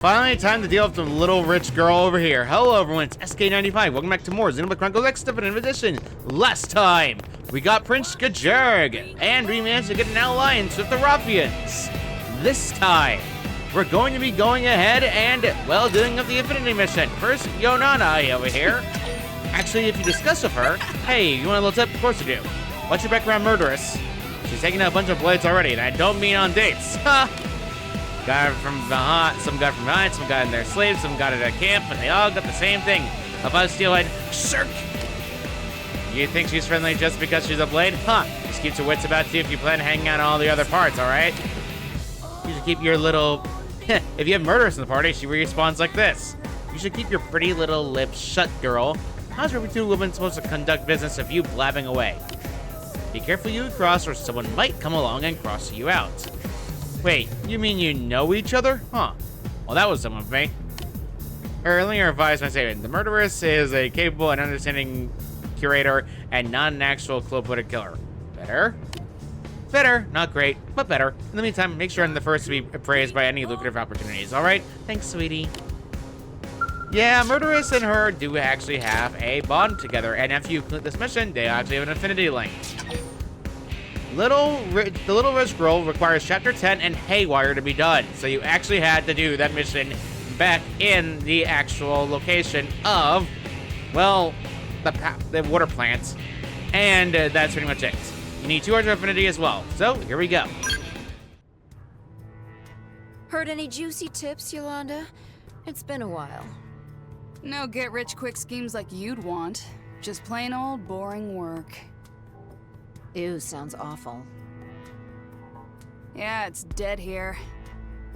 Finally, time to deal with the little rich girl over here. Hello, everyone. It's SK95. Welcome back to more Xenoblade Chronicles X Definitive Edition. Last time, we got Prince Gajerg, and we managed to get an alliance with the ruffians. This time, we're going to be going ahead and, well, doing up the Infinity mission. First, Yonana over here. Actually, if you discuss with her, hey, you want a little tip? Of course you do. What's your background, Murderess? She's taking out a bunch of blades already, and I don't mean on dates. Ha! Got it from behind, some got it from behind, some got it in their sleeves, some got it at camp, but they all got the same thing. About steelhead, shirk! You think she's friendly just because she's a blade? Huh, just keep your wits about you if you plan to hang out on all the other parts, alright? You should keep your little... if you have Murderess in the party, she responds like this. You should keep your pretty little lips shut, girl. How's your two women supposed to conduct business if you blabbing away? Be careful you cross or someone might come along and cross you out. Wait, you mean you know each other? Huh. Well, that was someone for me. Earlier advised my statement. The Murderess is a capable and understanding curator and not an actual cold-blooded killer. Better? Better. Not great, but better. In the meantime, make sure I'm the first to be appraised by any lucrative opportunities, alright? Thanks, sweetie. Yeah, Murderess and her do actually have a bond together, and after you complete this mission, they actually have an affinity link. The Little Rich Girl requires Chapter 10 and Haywire to be done, so you actually had to do that mission back in the actual location of, well, the water plants, and that's pretty much it. You need 200 affinity as well, so here we go. Heard any juicy tips, Yolanda? It's been a while. No get-rich-quick schemes like you'd want. Just plain old boring work. Ew, sounds awful. Yeah, it's dead here.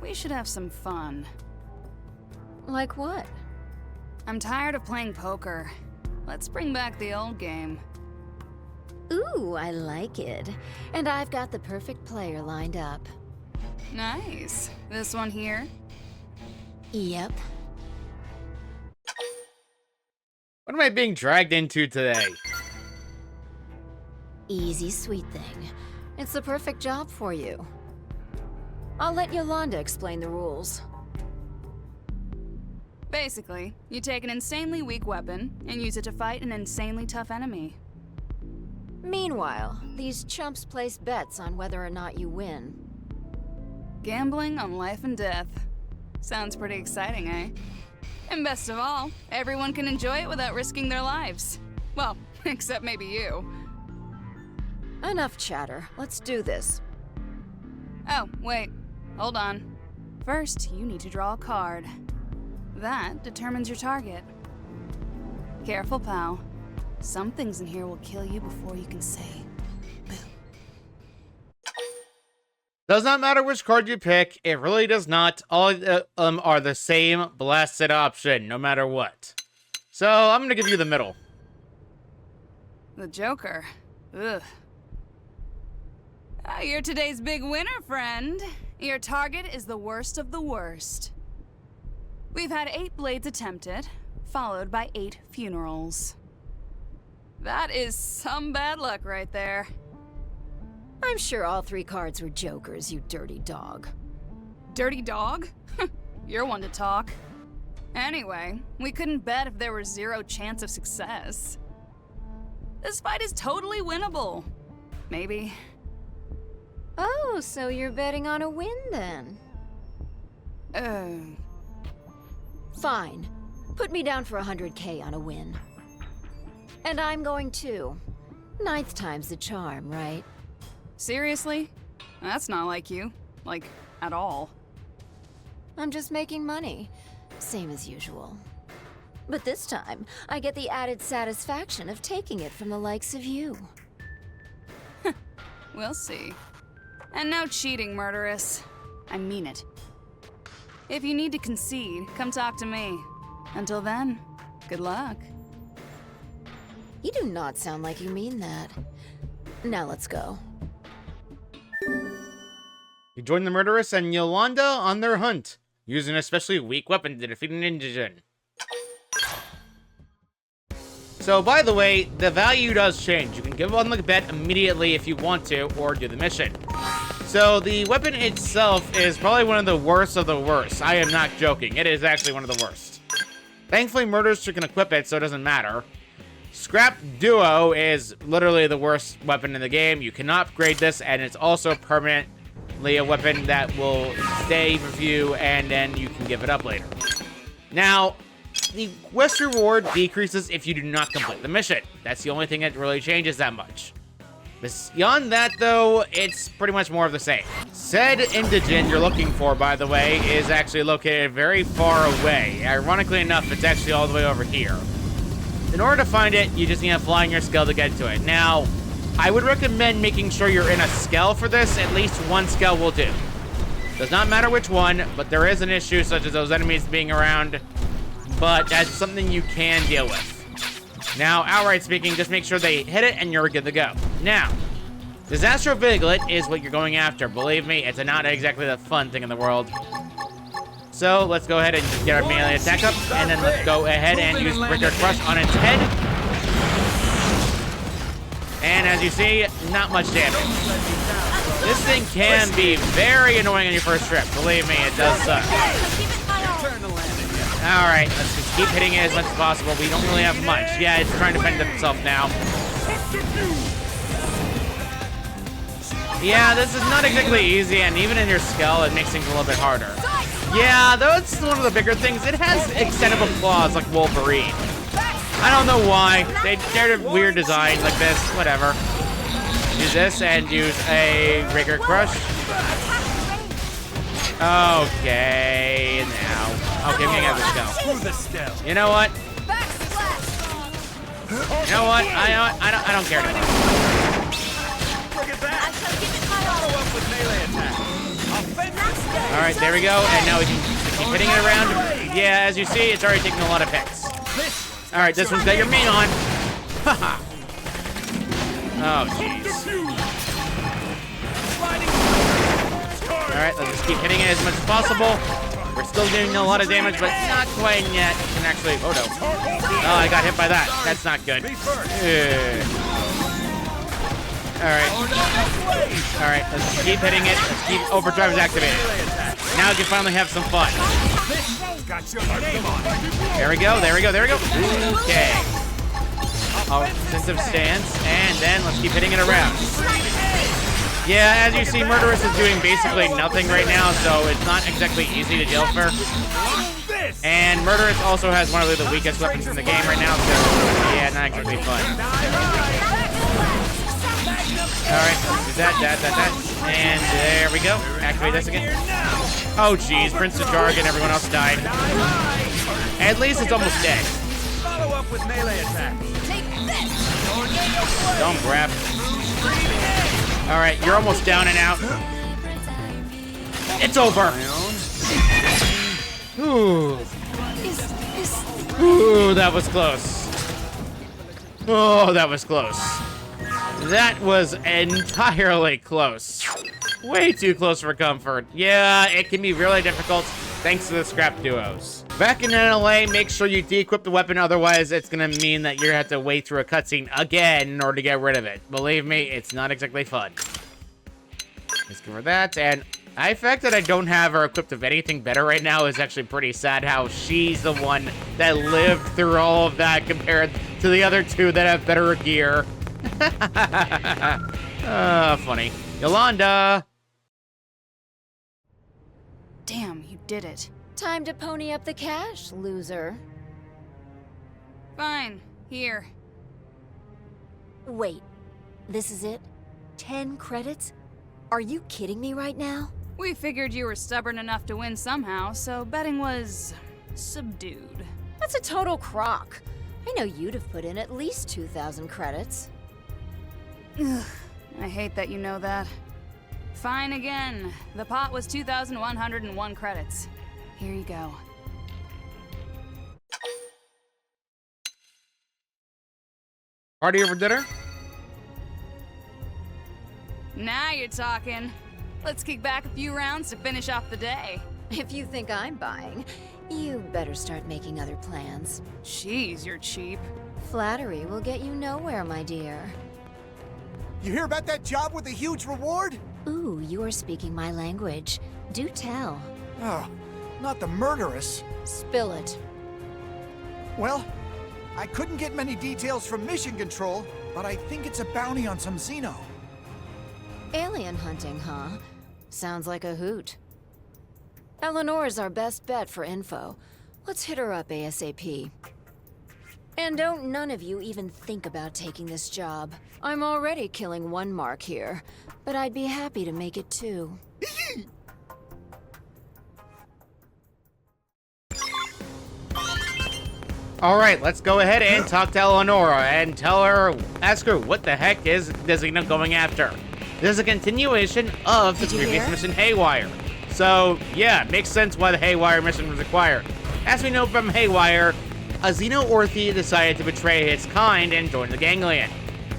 We should have some fun. Like what? I'm tired of playing poker. Let's bring back the old game. Ooh, I like it. And I've got the perfect player lined up. Nice. This one here? Yep. What am I being dragged into today? Easy, sweet thing. It's the perfect job for you. I'll let Yolanda explain the rules. Basically, you take an insanely weak weapon and use it to fight an insanely tough enemy. Meanwhile, these chumps place bets on whether or not you win. Gambling on life and death. Sounds pretty exciting, eh? And best of all, everyone can enjoy it without risking their lives. Well, except maybe you. Enough chatter. Let's do this. Oh, wait. Hold on. First, you need to draw a card. That determines your target. Careful, pal. Some things in here will kill you before you can say boom. Does not matter which card you pick. It really does not. All of them are the same blasted option, no matter what. So, I'm gonna give you the middle. The Joker. Ugh. You're today's big winner, friend. Your target is the worst of the worst. We've had 8 blades attempted, followed by 8 funerals. That is some bad luck right there. I'm sure all 3 cards were jokers, you dirty dog. Dirty dog? You're one to talk. Anyway, we couldn't bet if there were 0 chance of success. This fight is totally winnable. Maybe. Oh, so you're betting on a win then? Fine. Put me down for 100K on a win. And I'm going too. 9th time's the charm, right? Seriously? That's not like you. Like, at all. I'm just making money. Same as usual. But this time, I get the added satisfaction of taking it from the likes of you. We'll see. And no cheating, Murderess. I mean it. If you need to concede, come talk to me. Until then, good luck. You do not sound like you mean that. Now let's go. You join the Murderess and Yolanda on their hunt, using an especially weak weapon to defeat an indigent. So, by the way, the value does change. You can give on the bet immediately if you want to, or do the mission. So the weapon itself is probably one of the worst of the worst. I am not joking. It is actually one of the worst. Thankfully, Murderess can equip it, so it doesn't matter. Scrap Duo is literally the worst weapon in the game. You cannot upgrade this, and it's also permanently a weapon that will stay with you, and then you can give it up later. Now, the quest reward decreases if you do not complete the mission. That's the only thing that really changes that much. Beyond that, though, it's pretty much more of the same. Said indigent you're looking for, by the way, is actually located very far away. Ironically enough, it's actually all the way over here. In order to find it, you just need to fly in your skull to get to it. Now, I would recommend making sure you're in a skull for this. At least one skull will do. Does not matter which one, but there is an issue such as those enemies being around. But that's something you can deal with. Now, outright speaking, just make sure they hit it and you're good to go. Now, Disastro Viglet is what you're going after. Believe me, it's not exactly the fun thing in the world. So, let's go ahead and just get our melee attack up, and then let's go ahead and use Breaker Crush on its head. And as you see, not much damage. This thing can be very annoying on your first trip. Believe me, it does suck. Alright, let's just keep hitting it as much as possible. We don't really have much. Yeah, it's trying to defend itself now. Yeah, this is not exactly easy, and even in your skull, it makes things a little bit harder. Yeah, that's one of the bigger things. It has extendable claws like Wolverine. I don't know why. They're weird designs like this. Whatever. Use this and use a Breaker Crush. Okay, now. Okay, I'm gonna have this go. You know what? You know what? I don't care anymore. All right, there we go. And now we can keep hitting it around. Yeah, as you see, it's already taking a lot of hits. All right, this one's got your main on. Haha. Oh, jeez. All right, let's just keep hitting it as much as possible. We're still doing a lot of damage, but not quite yet. You can actually, oh no. Oh, I got hit by that. That's not good. All right, let's just keep hitting it. Let's keep overdrive is activated. Now we can finally have some fun. There we go, there we go, there we go. Okay. Offensive stance, and then let's keep hitting it around. Yeah, as you see, Murderess is doing basically nothing right now, so it's not exactly easy to deal with her. And Murderess also has one of the weakest weapons in the game right now, so yeah, not exactly fun. Alright, do that. And there we go. Activate this again. Oh, jeez, Prince of Jarg and everyone else died. At least it's almost dead. Follow up with melee attack. Don't grab. Alright, you're almost down and out. It's over. Ooh. Ooh, that was close. Oh, that was close. That was entirely close. Way too close for comfort. Yeah, it can be really difficult thanks to the scrap duos. Back in NLA, make sure you de-equip the weapon, otherwise it's gonna mean that you're gonna have to wait through a cutscene again in order to get rid of it. Believe me, it's not exactly fun. Let's go for that, and the fact that I don't have her equipped with anything better right now is actually pretty sad, how she's the one that lived through all of that compared to the other two that have better gear. Funny. Yolanda! Damn, you did it. Time to pony up the cash, loser. Fine, here. Wait, this is it? 10 credits? Are you kidding me right now? We figured you were stubborn enough to win somehow, so betting was subdued. That's a total crock. I know you'd have put in at least 2,000 credits. Ugh, I hate that you know that. Fine again. The pot was 2,101 credits. Here you go. Party over dinner? Now you're talking. Let's kick back a few rounds to finish off the day. If you think I'm buying, you better start making other plans. Jeez, you're cheap. Flattery will get you nowhere, my dear. You hear about that job with the huge reward? Ooh, you are speaking my language. Do tell. Oh, not the murderess. Spill it. Well, I couldn't get many details from Mission Control, but I think it's a bounty on some Xeno. Alien hunting, huh? Sounds like a hoot. Eleanor's our best bet for info. Let's hit her up ASAP. And don't none of you even think about taking this job. I'm already killing one mark here, but I'd be happy to make it two. All right, let's go ahead and talk to Eleonora and ask her what the heck is Xeno going after. This is a continuation of the previous mission Haywire. So, yeah, it makes sense why the Haywire mission was required. As we know from Haywire, a Xenorthy decided to betray his kind and join the Ganglion.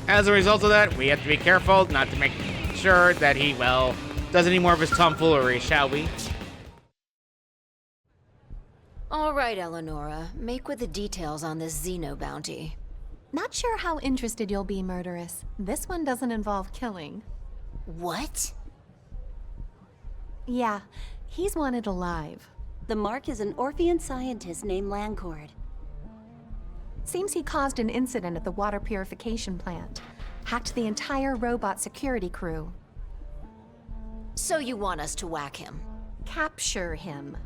As a result of that, we have to be careful not to make sure that he, well, does any more of his tomfoolery, shall we? All right, Eleonora. Make with the details on this Xeno bounty. Not sure how interested you'll be, Murderess. This one doesn't involve killing. What? Yeah, he's wanted alive. The mark is an Orphean scientist named Lancord. Seems he caused an incident at the water purification plant. Hacked the entire robot security crew. So you want us to whack him? Capture him.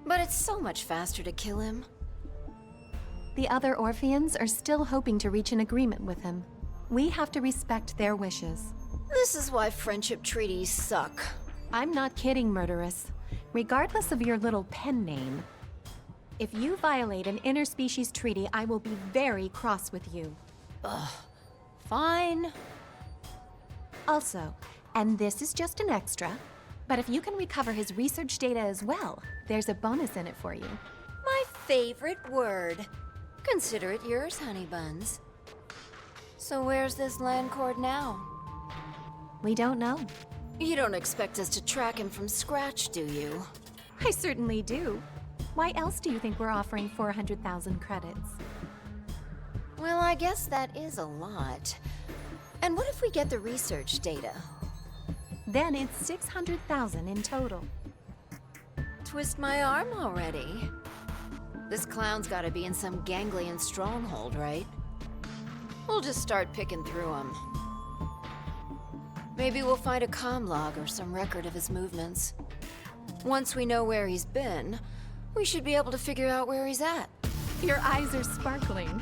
But it's so much faster to kill him. The other Orpheans are still hoping to reach an agreement with him. We have to respect their wishes. This is why friendship treaties suck. I'm not kidding, Murderess. Regardless of your little pen name, if you violate an interspecies treaty, I will be very cross with you. Fine. Also, and this is just an extra, but if you can recover his research data as well, there's a bonus in it for you. My favorite word. Consider it yours, honey buns. So where's this Lancord now? We don't know. You don't expect us to track him from scratch, do you? I certainly do. Why else do you think we're offering 400,000 credits? Well, I guess that is a lot. And what if we get the research data? Then it's 600,000 in total. Twist my arm already. This clown's gotta be in some ganglion stronghold, right? We'll just start picking through him. Maybe we'll find a comm log or some record of his movements. Once we know where he's been, we should be able to figure out where he's at. Your eyes are sparkling.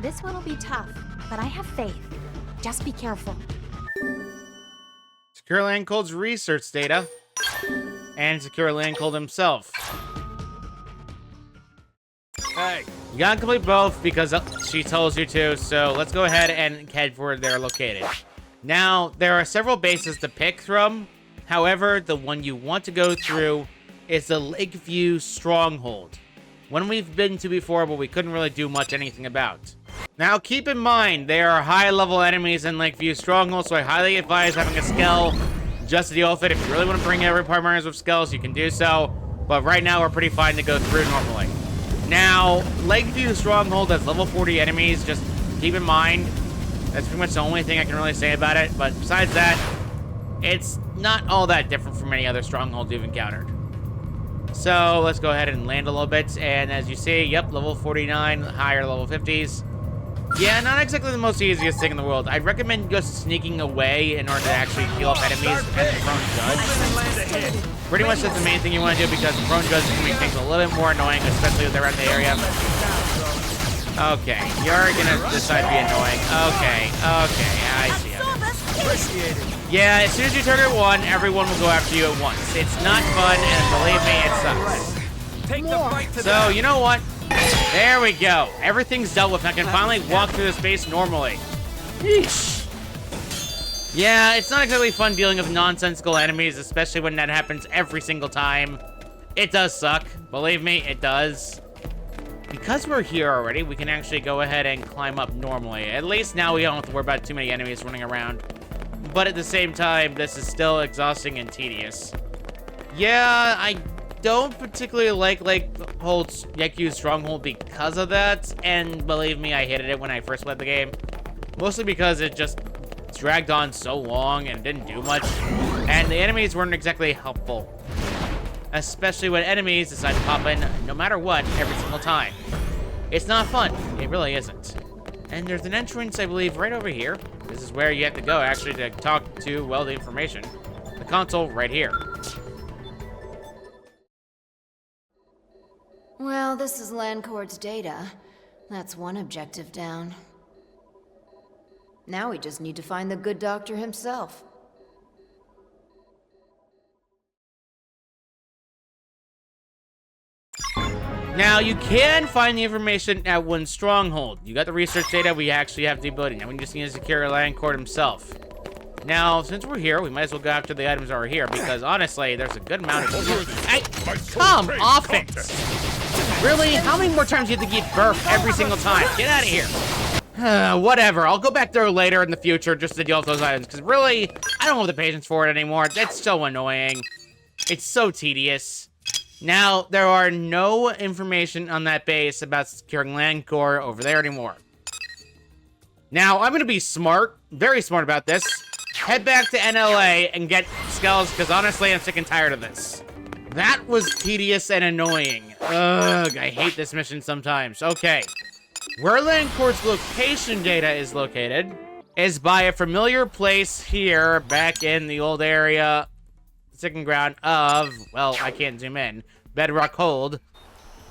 This one will be tough, but I have faith. Just be careful. Secure Landcold's research data, and secure Landcold himself. Hey, You gotta complete both because she tells you to, so let's go ahead and head for where they're located. Now, there are several bases to pick from. However, the one you want to go through is the Lakeview Stronghold. One we've been to before, but we couldn't really do anything about. Now, keep in mind, there are high-level enemies in Lakeview Stronghold, so I highly advise having a Skell just to deal with it. If you really want to bring every partners with Skells, you can do so. But right now, we're pretty fine to go through normally. Now, Lakeview Stronghold has level 40 enemies. Just keep in mind, that's pretty much the only thing I can really say about it. But besides that, it's not all that different from any other stronghold you've encountered. So let's go ahead and land a little bit. And as you see, yep, level 49, higher level 50s. Yeah, not exactly the most easiest thing in the world. I'd recommend just sneaking away in order to actually heal up enemies as the prone judge. Pretty much that's the main thing you want to do because the prone judge is going to make things a little bit more annoying, especially if they're around the area. Okay, you're going to decide to be annoying. Okay, I see how it is. appreciate it. Yeah, as soon as you target one, everyone will go after you at once. It's not fun, and believe me, it sucks. Take the fight to So, you know what? There we go. Everything's dealt with. I can finally walk through the space normally. Yeesh. Yeah, it's not exactly fun dealing with nonsensical enemies, especially when that happens every single time. It does suck. Believe me, it does. Because we're here already, we can actually go ahead and climb up normally. At least now we don't have to worry about too many enemies running around. But at the same time, this is still exhausting and tedious. Yeah, I don't particularly like Lakeview Stronghold because of that. And believe me, I hated it when I first played the game. Mostly because it just dragged on so long and didn't do much. And the enemies weren't exactly helpful. Especially when enemies decide to pop in no matter what every single time. It's not fun. It really isn't. And there's an entrance, I believe, right over here. This is where you have to go, actually, to talk to, well, the information. The console right here. Well, this is Lancord's data. That's one objective down. Now we just need to find the good doctor himself. Now, you can find the information at one stronghold. You got the research data, we actually have the ability. Now, we just need to secure Landcord himself. Now, since we're here, we might as well go after the items that are here, because honestly, there's a good amount of... Hey, come off it! Really? How many more times do you have to get burped every single time? Get out of here. Whatever, I'll go back there later in the future just to deal with those items, because really, I don't have the patience for it anymore. That's so annoying. It's so tedious. Now, there are no information on that base about securing Landcore over there anymore. Now, I'm gonna be smart, very smart about this. Head back to NLA and get skulls, because honestly, I'm sick and tired of this. That was tedious and annoying. Ugh, I hate this mission sometimes. Okay. Where Landcor's location data is located is by a familiar place here, back in the old area, second ground of, well, I can't zoom in, Bedrock Hold.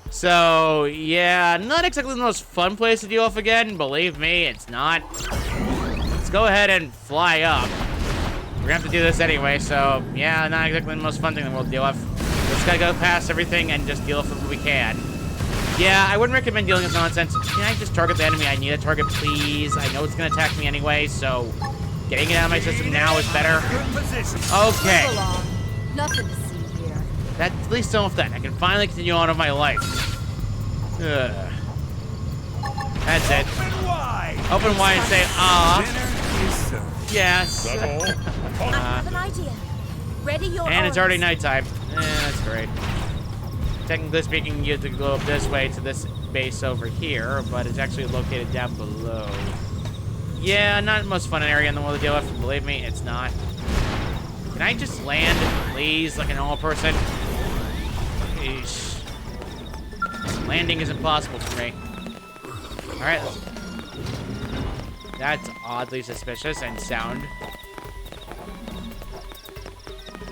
So, yeah, not exactly the most fun place to deal with again. Believe me, it's not. Let's go ahead and fly up. We're gonna have to do this anyway, so, yeah, not exactly the most fun thing in the world to deal with. Just gotta go past everything and just deal with what we can. Yeah, I wouldn't recommend dealing with nonsense. Can I just target the enemy I need a target, please? I know it's gonna attack me anyway, so getting it out of my system now is better. Okay. Nothing to see here. At least done with that. I can finally continue on with my life. Ugh. That's it. Open wide and say, yes. I have an idea. Ready your And it's already orders. nighttime. That's great. Technically speaking, you have to go up this way to this base over here, but it's actually located down below. Yeah, not the most fun area in the world to deal with. Believe me, it's not. Can I just land, please, like a normal person? Eesh. Landing is impossible for me. Alright. That's oddly suspicious and sound.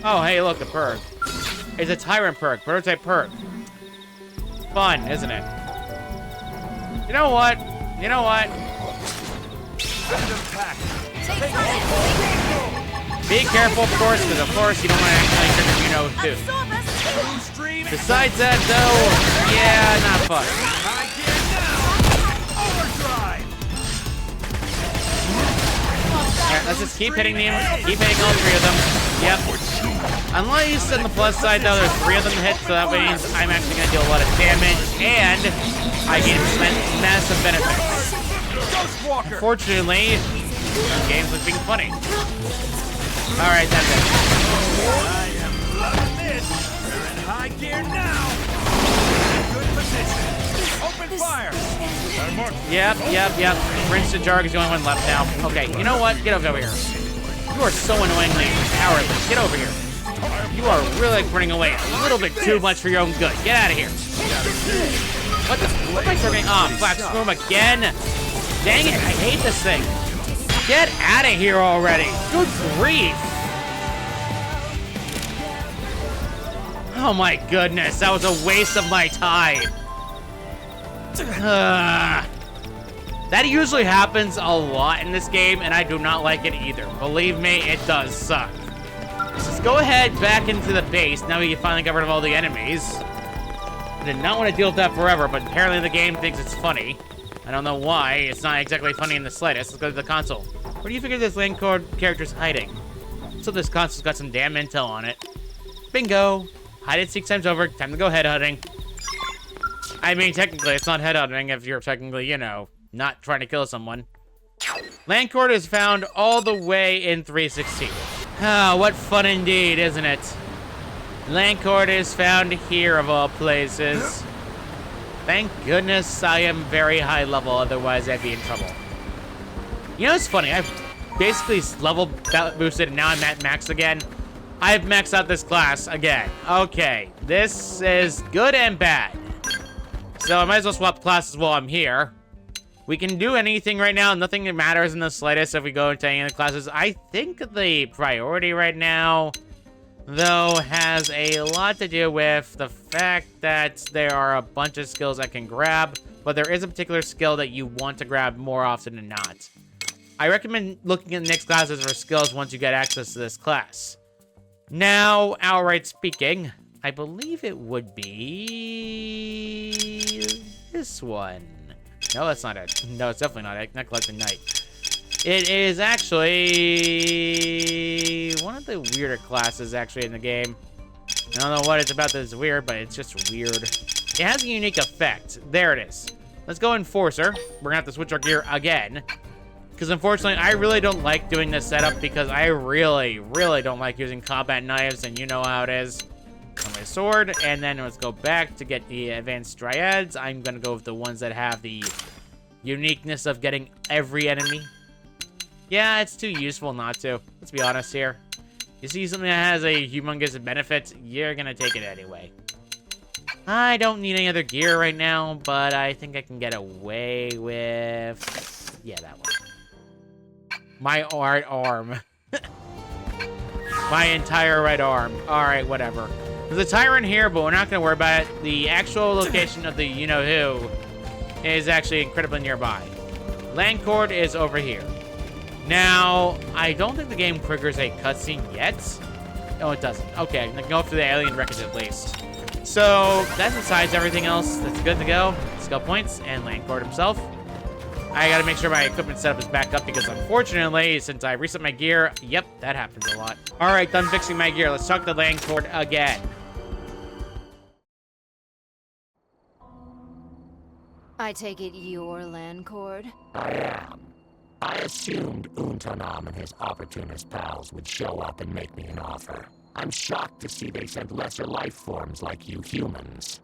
Oh, hey, look, a perk. It's a Tyrant perk, prototype perk. Fun, isn't it? You know what? You know what? Be careful, of course, because of course you don't want to actually trigger you know too. Besides that, though, yeah, not fun. Alright, let's just keep hitting them. Keep hitting all three of them. Yep. Unless on the plus side, though, there's 3 of them to hit, so that means I'm actually going to deal a lot of damage, and I gain massive benefits. Unfortunately, this game's like being funny. Alright, that's it. I am loving this. We're in high gear now. Good position. Open fire. Yep. Prince Jarg is the only one left now. Okay, you know what? Get over here. You are so annoyingly powerless. Get over here. You are really running away a little bit too much for your own good. Get out of here. What am I targeting? Ah, Black Storm again. Dang it, I hate this thing. Get out of here already. Good grief. Oh my goodness, that was a waste of my time. That usually happens a lot in this game, and I do not like it either. Believe me, it does suck. Let's go ahead back into the base. Now we can finally get rid of all the enemies. I did not want to deal with that forever, but apparently the game thinks it's funny. I don't know why. It's not exactly funny in the slightest. Let's go to the console. Where do you figure this Landcord character's hiding? So this console's got some damn intel on it. Bingo! Hide it 6 times over. Time to go headhunting. I mean, technically, it's not headhunting if you're technically, you know, not trying to kill someone. Landcord is found all the way in 316. Ah, what fun indeed, isn't it? Landcord is found here of all places. Thank goodness I am very high level, otherwise I'd be in trouble. You know, it's funny, I've basically level boosted and now I'm at max again. I've maxed out this class again. Okay, this is good and bad. So I might as well swap classes while I'm here. We can do anything right now. Nothing that matters in the slightest if we go into any of the classes. I think the priority right now, though, has a lot to do with the fact that there are a bunch of skills I can grab, but there is a particular skill that you want to grab more often than not. I recommend looking at the next classes for skills once you get access to this class. Now, outright speaking, I believe it would be this one. No, that's not it. No, it's definitely not it. Not Collecting Night. It is actually one of the weirder classes, actually, in the game. I don't know what it's about that's weird, but it's just weird. It has a unique effect. There it is. Let's go Enforcer. We're gonna have to switch our gear again. Because unfortunately, I really don't like doing this setup because I really, really don't like using combat knives, and you know how it is. On my sword, and then let's go back to get the advanced dryads. I'm gonna go with the ones that have the uniqueness of getting every enemy. Yeah, it's too useful not to. Let's be honest here. You see something that has a humongous benefit, you're gonna take it anyway. I don't need any other gear right now, but I think I can get away with... yeah, that one. My right arm. My entire right arm. Alright, whatever. There's a tyrant here, but we're not going to worry about it. The actual location of the you-know-who is actually incredibly nearby. Landcord is over here. Now, I don't think the game triggers a cutscene yet. No, it doesn't. Okay, I can go through the alien wreckage at least. So, that decides everything else that's good to go. Skill points and Landcord himself. I gotta make sure my equipment setup is back up because unfortunately, since I reset my gear, yep, that happens a lot. Alright, done fixing my gear. Let's talk to Landcord again. I take it you're Landcord? I am. I assumed Untanam and his opportunist pals would show up and make me an offer. I'm shocked to see they sent lesser life forms like you humans.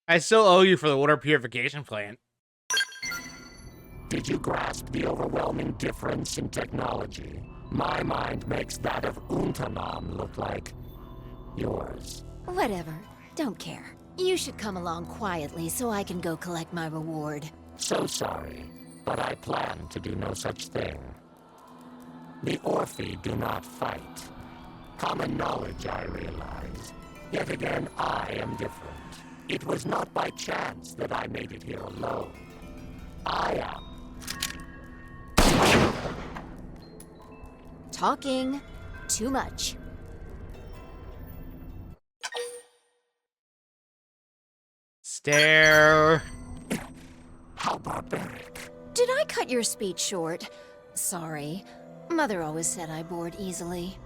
I still owe you for the water purification plant. Did you grasp the overwhelming difference in technology? My mind makes that of Untanam look like yours. Whatever. Don't care. You should come along quietly so I can go collect my reward. So sorry, but I plan to do no such thing. The Orphi do not fight. Common knowledge, I realize. Yet again, I am different. It was not by chance that I made it here alone. I am. Talking too much. Stare. How barbaric. Did I cut your speech short? Sorry. Mother always said I bored easily.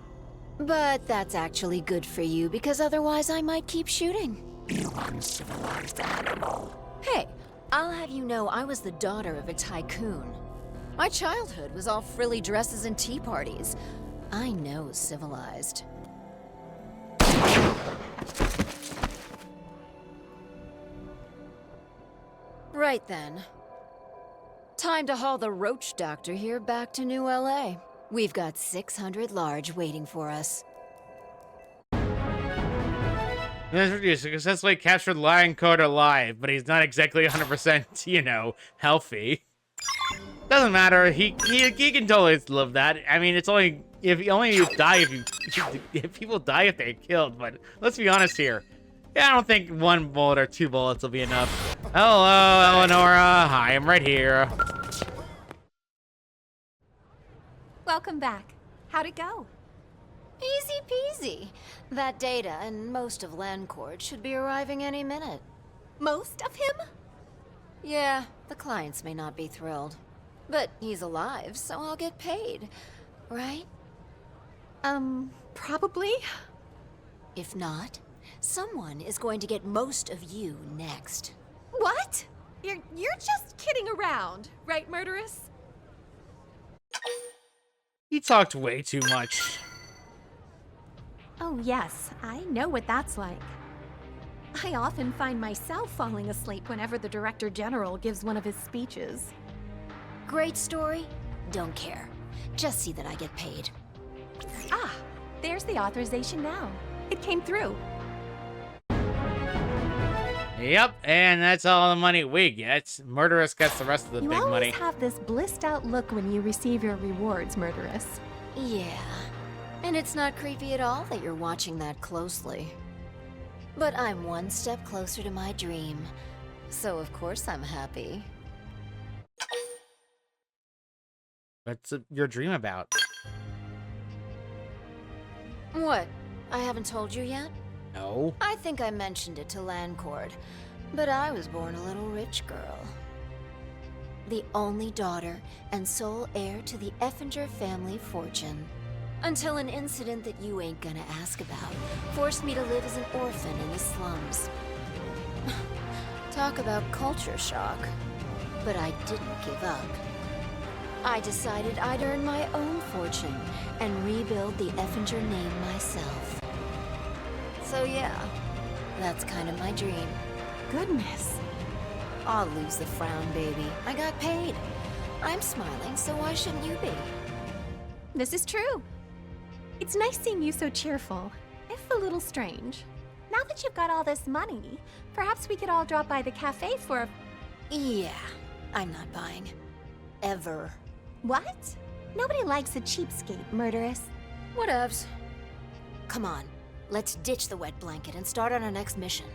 But that's actually good for you, because otherwise I might keep shooting. You uncivilized animal. Hey, I'll have you know I was the daughter of a tycoon. My childhood was all frilly dresses and tea parties. I know civilized. Right then. Time to haul the roach doctor here back to New LA. We've got 600 large waiting for us. You successfully captured Landcord alive, but he's not exactly 100%, you know, healthy. Doesn't matter. He can totally live that. I mean, it's only if you die if people die if they're killed. But let's be honest here. Yeah, I don't think one bullet or two bullets will be enough. Hello, Eleonora. Hi, I'm right here. Welcome back. How'd it go? Easy peasy. That data and most of Landcord should be arriving any minute. Most of him? Yeah, the clients may not be thrilled. But he's alive, so I'll get paid. Right? Probably. If not, someone is going to get most of you next. What? You're just kidding around, right, Murderess? He talked way too much. Oh yes, I know what that's like. I often find myself falling asleep whenever the Director General gives one of his speeches. Great story? Don't care. Just see that I get paid. Ah, there's the authorization now. It came through. Yep, and that's all the money we get. Murderess gets the rest of the You big always money. have this blissed out look when you receive your rewards, Murderess. Yeah. And it's not creepy at all that you're watching that closely. But I'm one step closer to my dream. So of course I'm happy. What's your dream about? What? I haven't told you yet? No. I think I mentioned it to Lancord, but I was born a little rich girl. The only daughter and sole heir to the Effinger family fortune. Until an incident that you ain't gonna ask about forced me to live as an orphan in the slums. Talk about culture shock. But I didn't give up. I decided I'd earn my own fortune and rebuild the Effinger name myself. So yeah, that's kind of my dream. Goodness. I'll lose the frown, baby. I got paid. I'm smiling, so why shouldn't you be? This is true. It's nice seeing you so cheerful, if a little strange. Now that you've got all this money, perhaps we could all drop by the cafe for a... Yeah, I'm not buying. Ever. What? Nobody likes a cheapskate, Murderess. Whatevs. Come on, let's ditch the wet blanket and start on our next mission.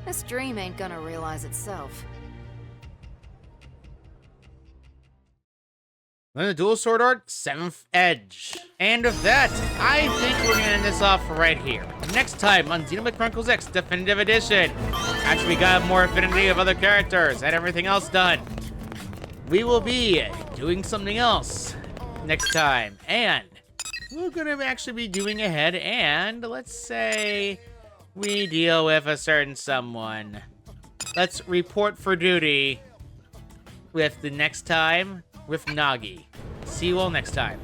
This dream ain't gonna realize itself. Then the dual sword art, 7th Edge. And with that, I think we're gonna end this off right here. Next time on Xenoblade Chronicles X Definitive Edition, after we got more affinity of other characters and everything else done, we will be doing something else next time. And we're gonna actually be doing ahead, and let's say we deal with a certain someone. Let's report for duty with the next time with Nagi. See you all next time.